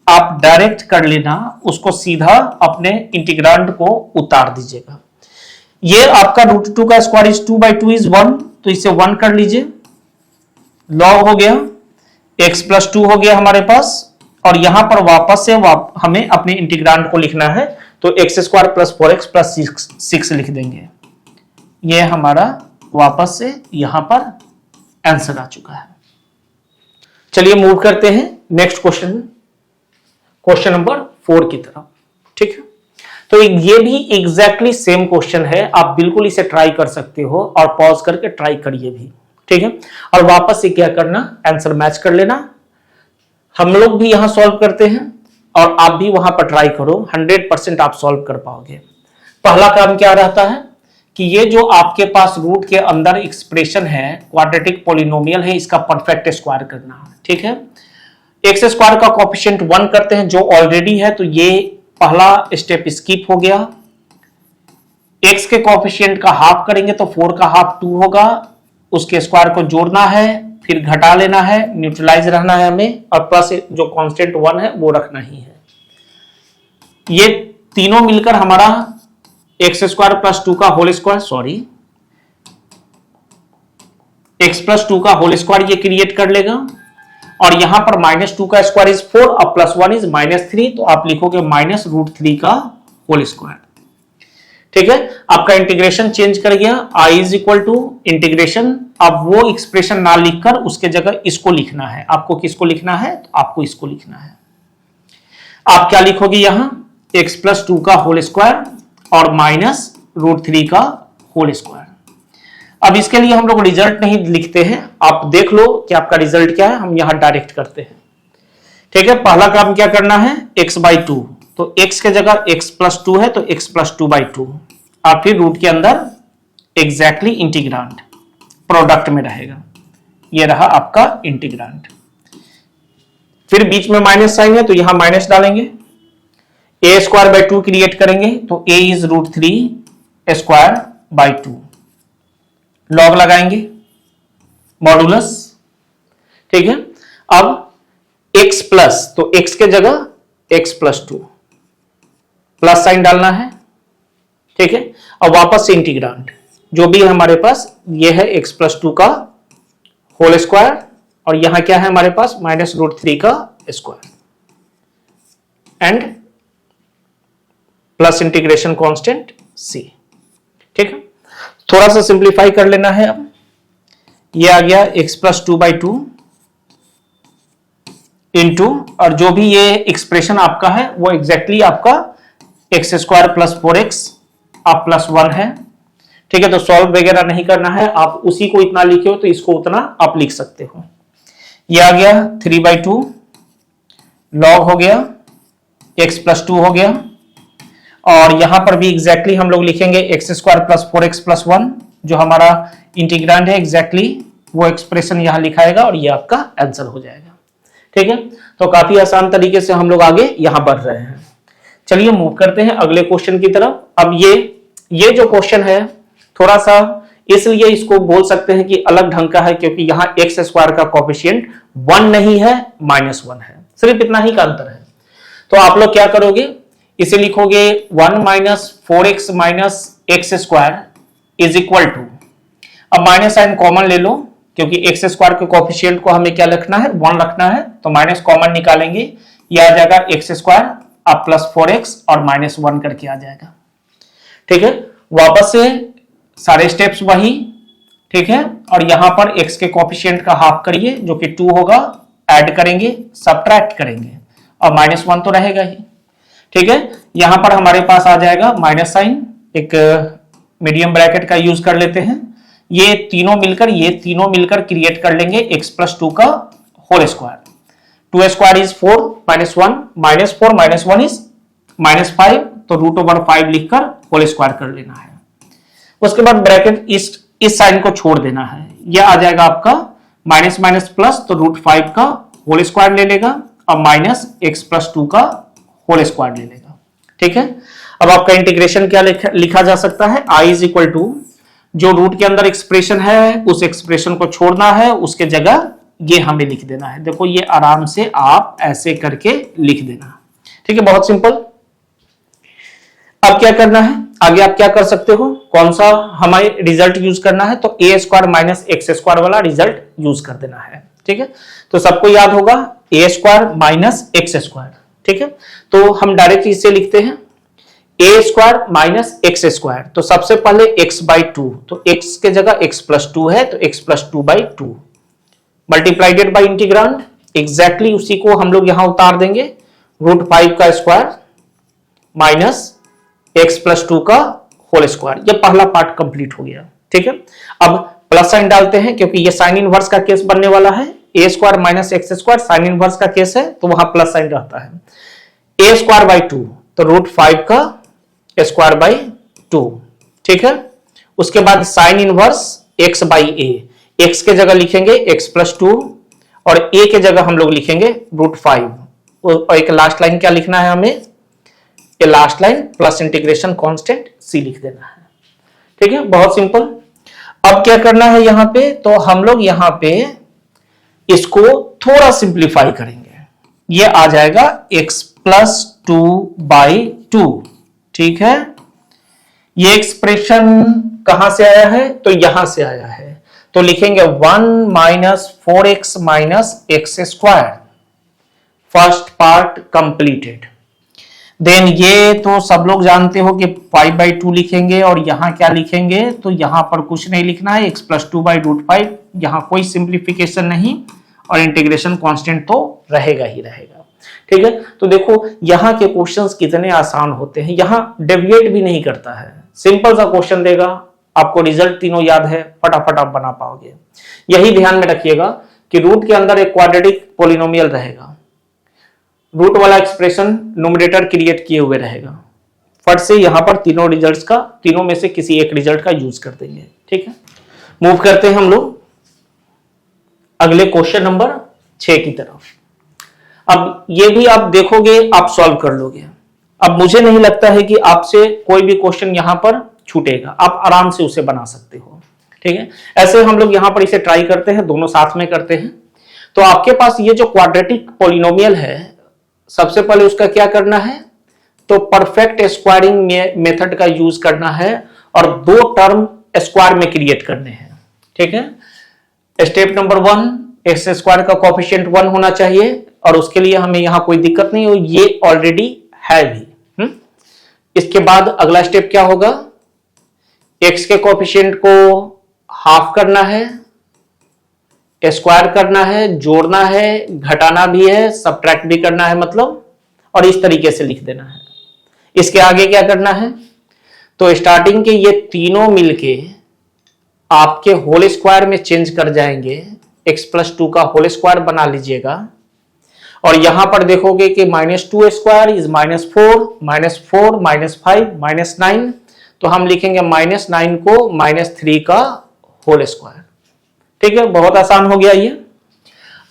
आप डायरेक्ट कर लेना, उसको सीधा अपने इंटीग्रांड को उतार दीजिएगा। ये आपका √2 का स्क्वायर इज 2/2 इज 1, तो इसे 1 कर लीजिए, लॉग हो गया, x प्लस 2 हो गया हमारे पास, और यहां पर वापस से हमें अपने इंटीग्रांड को लिखना है, तो x² प्लस 4x प्लस 6 लिख देंगे। ये हमारा वापस से यहां पर आंसर आ चुका है। चलिए मूव करते हैं नेक्स्ट क्वेश्चन नंबर 4 की तरफ। ठीक है, तो ये भी एग्जैक्टली सेम क्वेश्चन है, आप बिल्कुल इसे ट्राई कर सकते हो और पॉज करके ट्राई करिए भी। ठीक है, और वापस से क्या करना, आंसर मैच कर लेना। हम लोग भी यहां सॉल्व करते हैं और आप भी वहां पर ट्राई करो, 100% आप सॉल्व कर पाओगे। पहला काम क्या रहता है कि ये जो आपके पास रूट के अंदर एक्सप्रेशन है, क्वाड्रेटिक पॉलिनोमियल है, इसका परफेक्ट स्क्वायर करना है। ठीक है, x² का कोएफिशिएंट 1 करते हैं जो ऑलरेडी है, तो ये पहला स्टेप स्किप हो गया। x के कोएफिशिएंट का हाफ करेंगे तो 4 का हाफ 2 होगा, उसके स्क्वायर को जोड़ना है, फिर घटा लेना है, न्यूट्रलाइज रहना है हमें, और प्लस जो कांस्टेंट 1 है वो रखना ही है। ये तीनों मिलकर हमारा x² प्लस 2 का whole square, sorry x plus 2 का होल स्क्वायर ये क्रिएट कर लेगा, और यहां पर -2 का स्क्वायर इज 4 और +1 इज -3, तो आप लिखोगे -√3 का होल स्क्वायर। ठीक है, आपका इंटीग्रेशन चेंज कर गया, i is equal to integration, अब वो एक्सप्रेशन ना लिखकर उसके जगह इसको लिखना है। आपको किसको लिखना है, तो आपको इसको लिखना है। आप क्या लिखोगे यहां, x प्लस 2 का होल स्क्वायर और -√3 का होल स्क्वायर। अब इसके लिए हम लोग रिजल्ट नहीं लिखते हैं, आप देख लो कि आपका रिजल्ट क्या है, हम यहां डायरेक्ट करते हैं। ठीक है, पहला काम क्या करना है, x/2, तो x के जगह x प्लस 2 है तो x प्लस 2/2, और फिर रूट के अंदर एग्जैक्टली इंटीग्रांड प्रोडक्ट में रहेगा, ये रहा आपका इंटीग्रांड। फिर बीच में माइनस साइन है तो यहां माइनस डालेंगे, a²/2 क्रिएट करेंगे तो a इज √3² लॉग लगाएंगे, मॉडुलस। ठीक है, अब x प्लस, तो x के जगह x प्लस 2, प्लस साइन डालना है। ठीक है, अब वापस से इंटीग्रांड जो भी है हमारे पास, ये है x प्लस 2 का होल स्क्वायर, और यहां क्या है हमारे पास, -√3 का square, and plus integration constant c। ठीक है, थोड़ा सा सिंप्लीफाई कर लेना है। अब ये आ गया x प्लस 2/2 इंटू, और जो भी ये एक्सप्रेशन आपका है वो एग्जैक्टली आपका x² प्लस 4x आप +1 है। ठीक है, तो सॉल्व वगैरह नहीं करना है, आप उसी को इतना लिखे हो तो इसको उतना आप लिख सकते हो। ये आ गया 3/2 लॉग हो गया, x प्लस 2 हो गया, और यहां पर भी एग्जैक्टली हम लोग लिखेंगे x² प्लस 4x प्लस 1, जो हमारा इंटीग्रांड है एग्जैक्टली वो एक्सप्रेशन यहां लिखाएगा, और ये आपका आंसर हो जाएगा। ठीक है, तो काफी आसान तरीके से हम लोग आगे यहां बढ़ रहे हैं। चलिए मूव करते हैं अगले क्वेश्चन की तरफ। अब ये जो क्वेश्चन है थोड़ा सा इसलिए इसको बोल सकते हैं कि अलग ढंग का है, क्योंकि यहां x² का कोएफिशिएंट 1 नहीं है, -1 है, सिर्फ इतना ही का अंतर है। तो आप लोग क्या करोगे, इसे लिखोगे 1 - 4x - x² is equal to, अब माइनस साइन कॉमन ले लो, क्योंकि x² के कोएफिशिएंट को हमें क्या रखना है, 1 रखना है, तो माइनस कॉमन निकालेंगे, ये आ जाएगा x² अब प्लस 4x और -1 करके आ जाएगा। ठीक है, वापस से सारे स्टेप्स वही। ठीक है, और यहां पर x के कोएफिशिएंट का हाफ करिए जो कि 2 होगा, ऐड करेंगे, सब्ट्रैक्ट करेंगे, और -1 तो रहेगा ही। ठीक है, यहां पर हमारे पास आ जाएगा माइनस साइन, एक मीडियम ब्रैकेट का यूज कर लेते हैं, ये तीनों मिलकर क्रिएट कर लेंगे x प्लस 2 का होल स्क्वायर। 2² इज 4, -1 -4 -1 इज -5, तो √5 लिखकर होल स्क्वायर कर लेना है। उसके बाद ब्रैकेट इस साइन को छोड़ देना है, यह आ जाएगा आपका माइनस माइनस प्लस, तो √5 का होल स्क्वायर ले लेगा, अब -x प्लस 2 का होल स्क्वायर ले लेगा। ठीक है, अब आपका इंटीग्रेशन क्या लिखा जा सकता है, i इज इक्वल टू जो रूट के अंदर एक्सप्रेशन है उस एक्सप्रेशन को छोड़ना है, उसके जगह ये हमें लिख देना है। देखो ये आराम से आप ऐसे करके लिख देना, ठीक है, बहुत सिंपल। अब क्या करना है आगे, आप क्या कर सकते हो, कौन सा हमारे रिजल्ट यूज करना है, तो a square minus x square वाला रिजल्ट यूज कर देना है, ठीक है। तो सबको याद होगा ए स्क्वायर माइनस एक्स स्क्वायर, ठीक है। तो हम डायरेक्ट इसे लिखते हैं ए स्क्वायर माइनस एक्स स्क्वायर। तो सबसे पहले एक्स बाई टू, तो एक्स के जगह एक्स प्लस टू है, तो x plus two by two मल्टीप्लाइडेड by integrand, exactly उसी को हम लोग यहां उतार देंगे, रूट 5 का square minus x plus two का होल स्क्वायर। ये पहला पार्ट कंप्लीट हो गया, ठीक है। अब प्लस साइन डालते हैं क्योंकि ये साइन इनवर्स का केस बनने वाला है, a square minus x square sine inverse का केस है, तो वहां प्लस साइन रहता है। ए स्क्वायर बाई टू, तो रूट 5 का स्क्वायर बाई टू, ठीक है। उसके बाद sine inverse x by a, x के जगह लिखेंगे एक्स प्लस टू और ए के जगह हम लोग लिखेंगे रूट 5, और एक लास्ट लाइन क्या लिखना है हमें, ये last line plus integration constant C लिख देना है, ठीक है, बहुत सिंपल। अब क्या करना है यहां पे, तो हम लोग यहां पे इसको थोड़ा सिंप्लीफाई करेंगे, ये आ जाएगा x plus two by two, ठीक है। ये एक्सप्रेशन कहां से आया है, तो यहां से आया है, तो लिखेंगे 1 minus 4x minus x square, first part completed. Then ये तो सब लोग जानते हो कि 5/2 लिखेंगे, और यहां क्या लिखेंगे, तो यहां पर कुछ नहीं लिखना है, x plus two by root 5, यहां कोई सिंप्लीफिकेशन नहीं, और इंटीग्रेशन कांस्टेंट तो रहेगा ही रहेगा, ठीक है। तो देखो यहां के क्वेश्चंस कितने आसान होते हैं, यहां डेविएट भी नहीं करता है, सिंपल सा क्वेश्चन देगा, आपको रिजल्ट तीनों याद है, फटाफट आप बना पाओगे। यही ध्यान में रखिएगा कि रूट के अंदर एक क्वाड्रेटिक पॉलिनोमियल रहेगा, रूट वाला एक्सप्रेशन न्यूमरेटर क्रिएट किए हुए रहेगा, फट से यहां पर तीनों रिजल्ट्स का, तीनों में से किसी एक रिजल्ट का यूज कर देंगे, ठीक है। मूव करते हैं हम लोग अगले क्वेश्चन नंबर 6 की तरफ। अब ये भी आप देखोगे, आप सॉल्व कर लोगे। अब मुझे नहीं लगता है कि आपसे कोई भी क्वेश्चन यहां पर छूटेगा, आप आराम से उसे बना सकते हो, ठीक है। ऐसे हम लोग यहां पर इसे ट्राई करते हैं, दोनों साथ में करते हैं। तो आपके पास ये जो क्वाड्रेटिक पॉलिनोमियल है, सबसे पहले उसका क्या करना है, तो परफेक्ट स्क्वायरिंग मेथड का यूज करना है, और दो टर्म स्क्वायर में क्रिएट करने हैं, ठीक है। स्टेप नंबर 1, एक्स स्क्वायर का कोएफिशिएंट 1 होना चाहिए, और उसके लिए हमें यहां कोई दिक्कत नहीं हो, ये ऑलरेडी है भी। इसके बाद अगला स्टेप क्या होगा, एक्स के कोएफिशिएंट को हाफ करना है, स्क्वायर करना है, जोड़ना है, घटाना भी है, सब्ट्रैक्ट भी करना है मतलब, और इस तरीके से लिख देना है। इसके आगे क्या करना है, तो स्टार्टिंग के ये तीनों मिलके आपके होल स्क्वायर में चेंज कर जाएंगे, x प्लस टू का होल स्क्वायर बना लीजिएगा, और यहां पर देखोगे कि -2 स्क्वायर इज -4, -4 -5 -9, तो हम लिखेंगे -9 को -3 का होल स्क्वायर, ठीक है, बहुत आसान हो गया ये।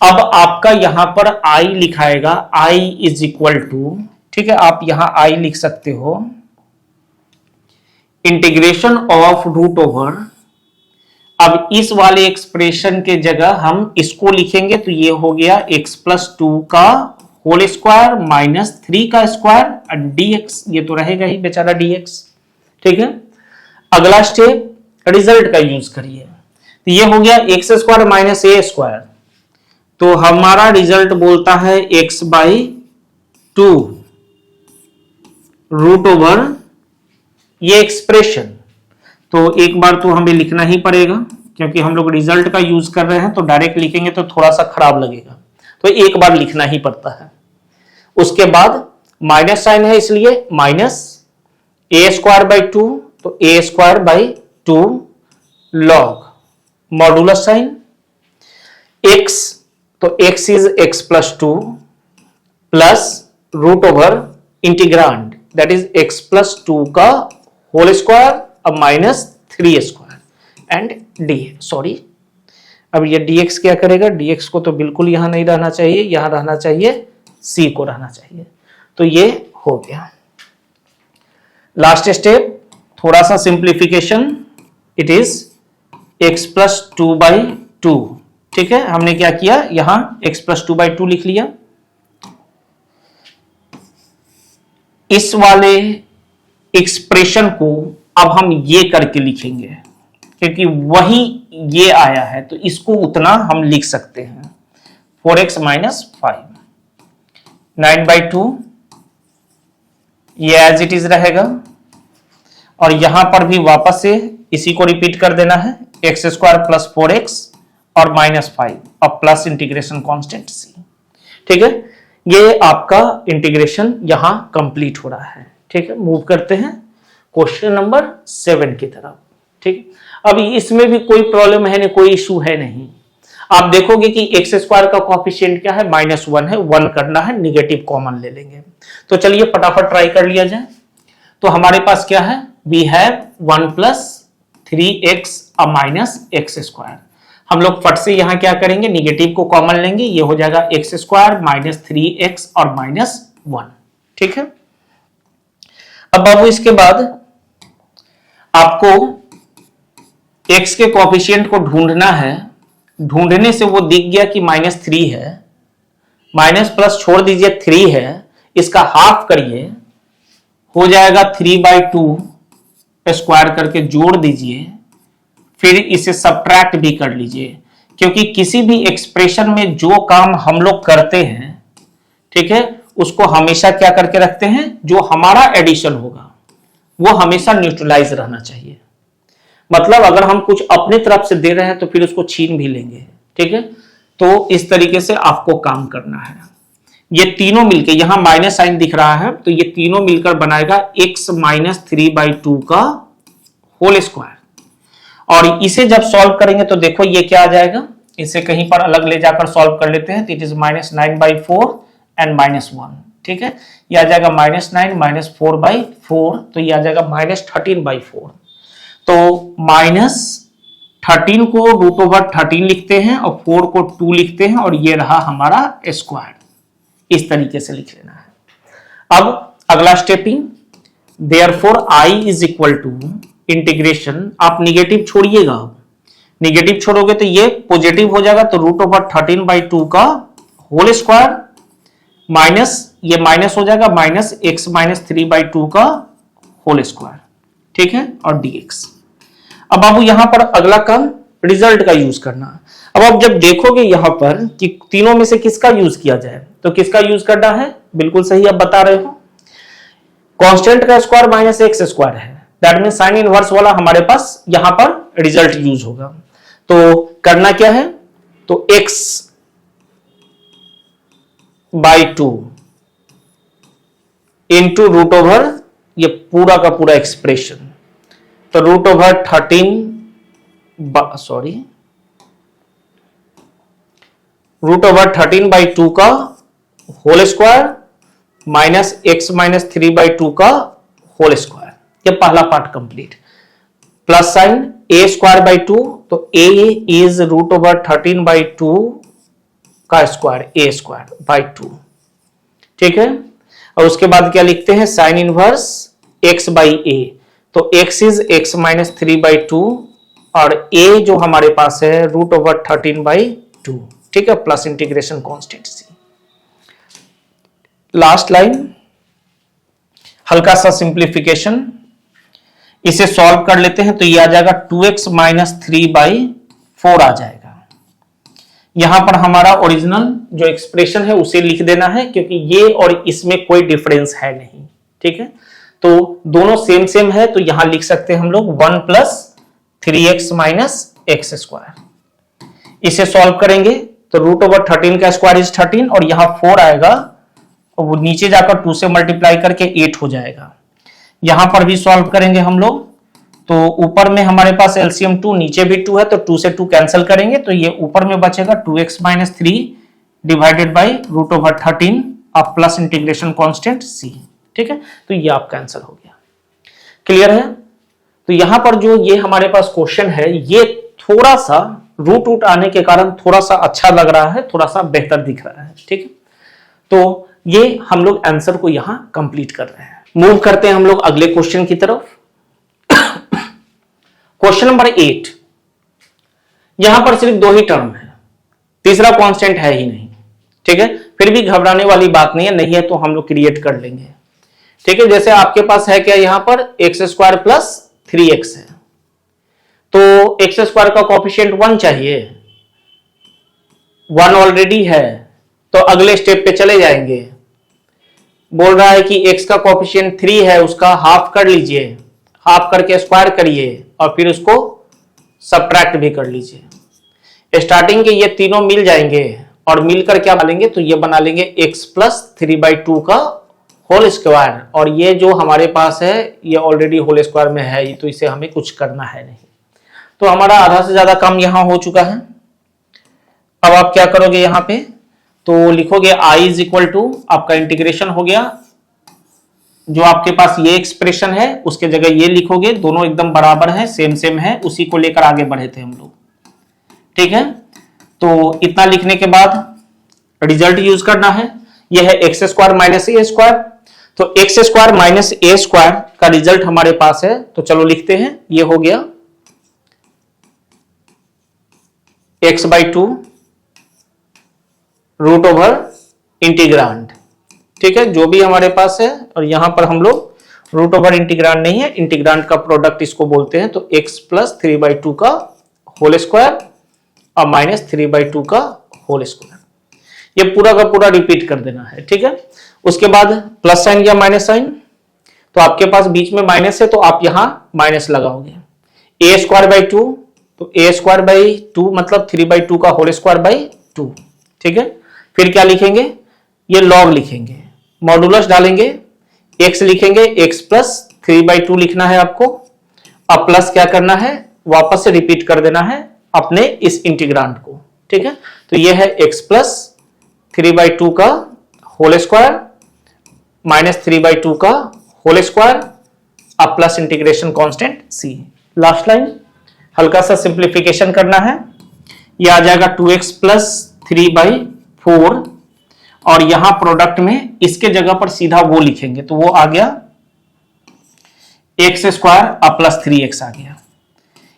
अब आपका यहां पर i लिखाएगा, i इज इक्वल टू, ठीक है, आप यहां i लिख सकते हो, इंटीग्रेशन ऑफ रूट ओवर, अब इस वाले एक्सप्रेशन के जगह हम इसको लिखेंगे, तो ये हो गया x प्लस टू का होल स्क्वायर -3 का स्क्वायर, dx, ये तो रहेगा ही बेचारा dx, ठीक है। अगला स्टेप रिजल्ट का यूज करिए, तो ये हो गया x square minus a square, तो हमारा रिजल्ट बोलता है x बाई 2 रूट ओवर ये एक्सप्रेशन, तो एक बार तो हमें लिखना ही पड़ेगा, क्योंकि हम लोग रिजल्ट का यूज कर रहे हैं, तो डायरेक्ट लिखेंगे तो थोड़ा सा खराब लगेगा, तो एक बार लिखना ही पड़ता है। उसके बाद माइनस साइन है, इसलिए माइनस ए स्क्वायर बाई 2, तो a square by 2 log modulus sine x, तो x is x plus 2 plus root over integrand, that is x plus 2 का होल स्क्वायर अब -3 स्क्वायर एंड dx, सॉरी अब ये dx क्या करेगा, dx को तो बिल्कुल यहां नहीं रहना चाहिए, यहां रहना चाहिए c को रहना चाहिए, तो ये हो गया। लास्ट स्टेप थोड़ा सा simplification, it is x plus 2/2, ठीक है, हमने क्या किया, यहां x प्लस 2/2 लिख लिया। इस वाले एक्सप्रेशन को अब हम ये करके लिखेंगे, क्योंकि वही ये आया है तो इसको उतना हम लिख सकते हैं। 4x माइनस 5, 9/2 ये एज इट इज रहेगा, और यहां पर भी वापस से इसी को रिपीट कर देना है, x² प्लस 4x और माइनस 5 और प्लस इंटीग्रेशन कांस्टेंट c। ठीक है, ये आपका इंटीग्रेशन यहां कंप्लीट हो रहा है। ठीक है, मूव करते हैं क्वेश्चन नंबर 7 की तरफ। ठीक, अभी इसमें भी कोई प्रॉब्लम है नहीं, कोई इशू है नहीं। आप देखोगे कि x² का कोएफिशिएंट क्या है, -1 है, 1 करना है, निगेटिव कॉमन ले लेंगे। तो चलिए फटाफट ट्राई कर लिया जाए। तो हमारे पास क्या है, we have 1 plus 3x minus x²। हम लोग फट से यहां क्या करेंगे, निगेटिव को कॉमन लेंगे, ये हो जाएगा x² माइनस 3x और माइनस 1। ठीक है, अब बाबू इसके बाद आपको x के कोएफिशिएंट को ढूंढना है। ढूंढने से वो दिख गया कि -3 है, माइनस प्लस छोड़ दीजिए 3 है, इसका हाफ करिए, हो जाएगा 3/2 स्क्वायर करके जोड़ दीजिए, फिर इसे सब्ट्रैक्ट भी कर लीजिए, क्योंकि किसी भी एक्सप्रेशन में जो काम हम लोग करते हैं, ठीक है, उसको हमेशा क्या करके रखते हैं, जो हमारा एडिशन होगा वो हमेशा न्यूट्रलाइज रहना चाहिए। मतलब अगर हम कुछ अपने तरफ से दे रहे हैं तो फिर उसको छीन भी लेंगे। ठीक है, तो इस तरीके से आपको काम करना है। ये तीनों मिलके, यहां माइनस साइन दिख रहा है, तो ये तीनों मिलकर बनाएगा x माइनस 3/2 का होल स्क्वायर। और इसे जब सॉल्व करेंगे तो देखो ये क्या आ जाएगा, इसे कहीं पर अलग ले जाकर सॉल्व कर लेते हैं, तो इट इज -9/4 एंड -1। ठीक है, ये आ जाएगा -9 माइनस 4/4, तो ये आ जाएगा -13/4। तो -13 को √13 लिखते हैं और 4 को 2 लिखते हैं, और ये रहा हमारा स्क्वायर। इस तरीके से लिख लेना है। अब अगला stepping, therefore i is equal to integration, आप निगेटिव छोड़िएगा, निगेटिव छोड़ोगे तो ये पॉजिटिव हो जाएगा, तो √13/2 का होल स्क्वायर माइनस ये माइनस हो जाएगा, माइनस x माइनस 3/2 का होल स्क्वायर। ठीक है, और dx। अब बाबू यहां पर अगला काम रिजल्ट का यूज करना। अब आप जब देखोगे यहां पर कि तीनों में से किसका यूज किया जाए, तो किसका यूज करना है, बिल्कुल सही आप बता रहे हो, कांस्टेंट का स्क्वायर माइनस x² है, दैट मीन साइन इनवर्स वाला हमारे पास यहां पर रिजल्ट यूज होगा। तो करना क्या है, तो x/2 इंटू √, ये पूरा का पूरा एक्सप्रेशन, तो √13/2 का whole square minus x minus 3/2 का होल स्क्वायर। ये पहला part complete. Plus sign a²/2, तो a इज √13/2 का स्क्वायर, a²/2। ठीक है, और उसके बाद क्या लिखते हैं, साइन इनवर्स x/a, तो x इज x माइनस 3/2 और a जो हमारे पास है √13/2। ठीक है, plus integration constant c। Last line, हल्का सा सिंप्लीफिकेशन, इसे सॉल्व कर लेते हैं, तो ये आ जाएगा 2x माइनस 3/4 आ जाएगा। यहां पर हमारा ओरिजिनल जो एक्सप्रेशन है उसे लिख देना है, क्योंकि ये और इसमें कोई डिफरेंस है नहीं। ठीक है, तो दोनों सेम सेम है, तो यहां लिख सकते हैं हम लोग 1 प्लस 3x माइनस x²। इसे सॉल्व करेंगे तो √13 का स्क्वायर इज 13, और यहां 4 आएगा, और वो नीचे जाकर 2 से मल्टीप्लाई करके 8 हो जाएगा। यहां पर भी सॉल्व करेंगे हम लोग, तो ऊपर में हमारे पास एलसीएम 2, नीचे भी 2 है, तो 2 से 2 कैंसिल करेंगे, तो ये ऊपर में बचेगा 2x माइनस 3 डिवाइडेड बाई √13 अब प्लस इंटीग्रेशन कांस्टेंट c। ठीक है, तो ये आपका आंसर हो गया। क्लियर है? तो यहां पर जो ये हमारे पास क्वेश्चन है, ये थोड़ा सा रूट आने के कारण थोड़ा सा अच्छा लग रहा है, थोड़ा सा बेहतर दिख रहा है। ठीक है, तो ये हम लोग आंसर को यहां कंप्लीट कर रहे हैं। मूव करते हैं हम लोग अगले क्वेश्चन की तरफ। क्वेश्चन नंबर 8, यहां पर सिर्फ 2 ही टर्म है, तीसरा कांस्टेंट है ही नहीं, ठीक है। फिर भी घबराने वाली बात नहीं है, नहीं है तो हम लोग क्रिएट कर लेंगे, ठीक है। जैसे आपके पास है क्या, यहां पर एक्स स्क्वायर प्लस 3x है, तो एक्स स्क्वायर का कोएफिशिएंट 1 चाहिए, 1 ऑलरेडी है, तो अगले स्टेप पे चले जाएंगे। बोल रहा है कि x का कोएफिशिएंट 3 है, उसका हाफ कर लीजिए, हाफ करके स्क्वायर करिए और फिर उसको सबट्रैक्ट भी कर लीजिए। स्टार्टिंग के ये तीनों मिल जाएंगे और मिलकर क्या बना लेंगे, तो ये बना लेंगे x प्लस 3/2 का होल स्क्वायर, और ये जो हमारे पास है ये ऑलरेडी होल स्क्वायर में है, तो इसे हमें कुछ करना है नहीं। तो हमारा आधा से ज्यादा काम यहां हो चुका है। अब आप क्या करोगे यहां पे, तो लिखोगे i इज इक्वल टू, आपका इंटीग्रेशन हो गया, जो आपके पास ये एक्सप्रेशन है उसके जगह ये लिखोगे, दोनों एकदम बराबर है, सेम सेम है, उसी को लेकर आगे बढ़े थे हम लोग, ठीक है। तो इतना लिखने के बाद रिजल्ट यूज करना है, यह है x square minus a square, तो x square minus a square का रिजल्ट हमारे पास है, तो चलो लिखते हैं, ये हो गया x/2 रूट ओवर इंटीग्रांड, ठीक है, जो भी हमारे पास है। और यहां पर हम लोग रूट ओवर इंटीग्रांड नहीं है, इंटीग्रांड का प्रोडक्ट इसको बोलते हैं, तो x प्लस 3/2 का होल स्क्वायर और माइनस 3/2 का होल स्क्वायर, ये पूरा का पूरा रिपीट कर देना है, ठीक है। उसके बाद प्लस साइन या माइनस साइन, तो आपके पास बीच में माइनस है तो आप यहां माइनस लगाओगे। ए स्क्वायर बाई 2, तो ए स्क्वायर बाई 2 मतलब 3/2 का होल स्क्वायर बाई 2, ठीक है। फिर क्या लिखेंगे, ये लॉग लिखेंगे, मॉडुलस डालेंगे, x लिखेंगे, x प्लस 3/2 लिखना है आपको, अब प्लस क्या करना है, वापस से रिपीट कर देना है अपने इस इंटीग्रांड को, ठीक है। तो ये है x प्लस 3/2 का होल स्क्वायर माइनस 3/2 का होल स्क्वायर, अब plus integration constant c। Last line हल्का सा सिंप्लीफिकेशन करना है, ये आ जाएगा 2x प्लस 3/4, और यहां प्रोडक्ट में इसके जगह पर सीधा वो लिखेंगे, तो वो आ गया एक्स स्क्वायर अब प्लस 3x आ गया।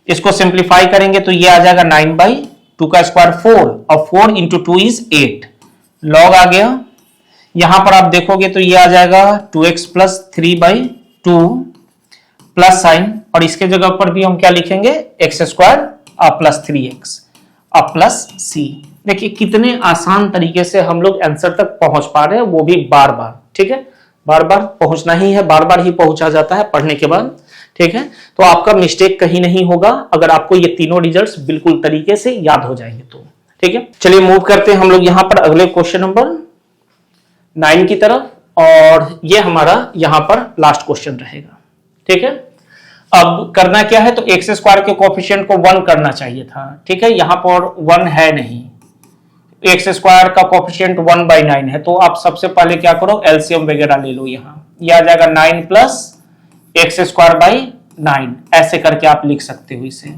इसको सिंप्लीफाई करेंगे तो ये आ जाएगा 9/2 का स्क्वायर 4, और 4 इंटू 2 इज 8, लॉग आ गया। यहां पर आप देखोगे तो ये आ जाएगा 2x प्लस 3/2 प्लस साइन, और इसके जगह पर भी हम क्या लिखेंगे, एक्स स्क्वायर अब प्लस 3x अब प्लस c। देखिए कितने आसान तरीके से हम लोग आंसर तक पहुंच पा रहे हैं, वो भी बार बार, ठीक है, बार बार पहुंचना ही है, बार बार ही पहुंचा जाता है पढ़ने के बाद, ठीक है। तो आपका मिस्टेक कहीं नहीं होगा अगर आपको ये तीनों रिजल्ट्स बिल्कुल तरीके से याद हो जाएंगे तो, ठीक है। चलिए मूव करते हैं हम लोग यहां पर अगले क्वेश्चन नंबर 9 की तरफ, और ये हमारा यहां पर लास्ट क्वेश्चन रहेगा, ठीक है। अब करना क्या है, तो एक्स स्क्वायर के कोएफिशिएंट को 1 करना चाहिए था, ठीक है, यहां पर 1 है नहीं, एक्स स्क्वायर का कोएफिशिएंट 1/9 है, तो आप सबसे पहले क्या करो, एलसीएम वगैरह ले लो, यहां यह आ जाएगा 9 प्लस एक्स स्क्वायर बाई 9, ऐसे करके आप लिख सकते हो इसे।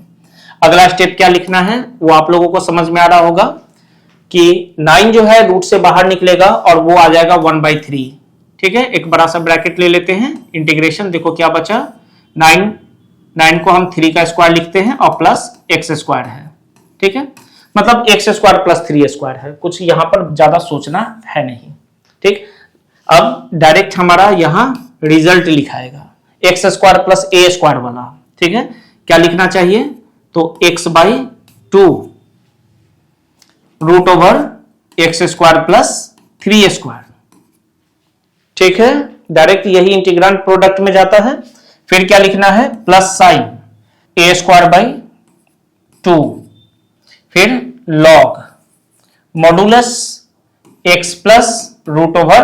अगला स्टेप क्या लिखना है वो आप लोगों को समझ में आ रहा होगा कि 9 जो है रूट से बाहर निकलेगा और वो आ जाएगा 1/3, ठीक है। एक बड़ा सा ब्रैकेट ले लेते हैं, इंटीग्रेशन, देखो क्या बचा, 9 को हम 3 का स्क्वायर लिखते हैं और प्लस एक्स स्क्वायर है, ठीक है, मतलब एक्स स्क्वायर प्लस 3 स्क्वायर है, कुछ यहां पर ज्यादा सोचना है नहीं, ठीक। अब डायरेक्ट हमारा यहां रिजल्ट लिखाएगा x square plus a square वाला, ठीक है। क्या लिखना चाहिए, तो x/2 root over x square plus 3 square, ठीक है, डायरेक्ट यही इंटीग्रांड प्रोडक्ट में जाता है। फिर क्या लिखना है, plus sine a square by 2, फिर log modulus x plus root over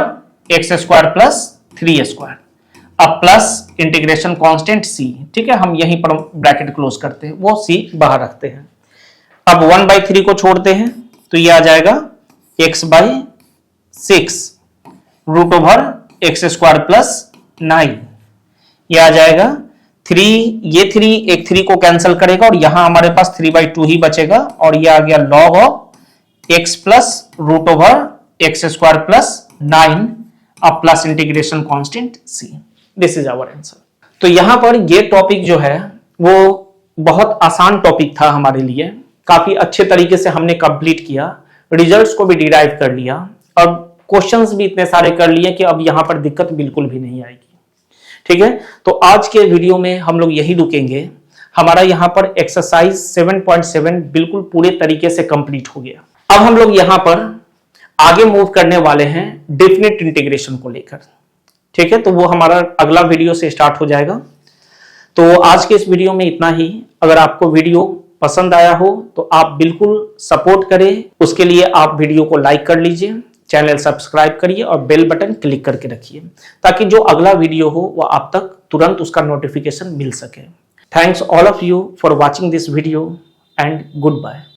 x square plus 3 square, अब प्लस इंटीग्रेशन कांस्टेंट c, ठीक है, हम यहीं पर ब्रैकेट क्लोज करते हैं, वो c बाहर रखते हैं। अब 1/3 को छोड़ते हैं तो ये आ जाएगा x/6 root over x square plus 9, ये आ जाएगा 3, ये 3 एक 3 को कैंसिल करेगा और यहां हमारे पास 3/2 ही बचेगा, और ये आ गया log of x plus root over x square plus 9 अब plus integration constant c। This is our answer. तो यहां पर ये टॉपिक जो है वो बहुत आसान टॉपिक था हमारे लिए, काफी अच्छे तरीके से हमने कंप्लीट किया। रिजल्ट्स को भी डिराइव कर लिया और क्वेश्चंस भी इतने सारे कर लिए कि अब यहां पर दिक्कत बिल्कुल भी नहीं आएगी। ठीक है, तो आज के वीडियो में हम लोग यही रुकेंगे। हमारा यहां पर एक्सरसाइज 7.7 बिल्कुल पूरे तरीके से कंप्लीट हो गया। अब हम लोग यहां पर आगे मूव करने वाले हैं डेफिनेट इंटीग्रेशन को लेकर। ठीक है, तो वो हमारा अगला वीडियो से स्टार्ट हो जाएगा। तो आज के इस वीडियो में इतना ही। अगर आपको वीडियो पसंद आया हो तो आप बिल्कुल सपोर्ट करें, उसके लिए आप वीडियो को लाइक कर लीजिए, चैनल सब्सक्राइब करिए और बेल बटन क्लिक करके रखिए ताकि जो अगला वीडियो हो वो आप तक तुरंत उसका नोटिफिकेशन मिल सके। Thanks all of you for watching this video and good bye.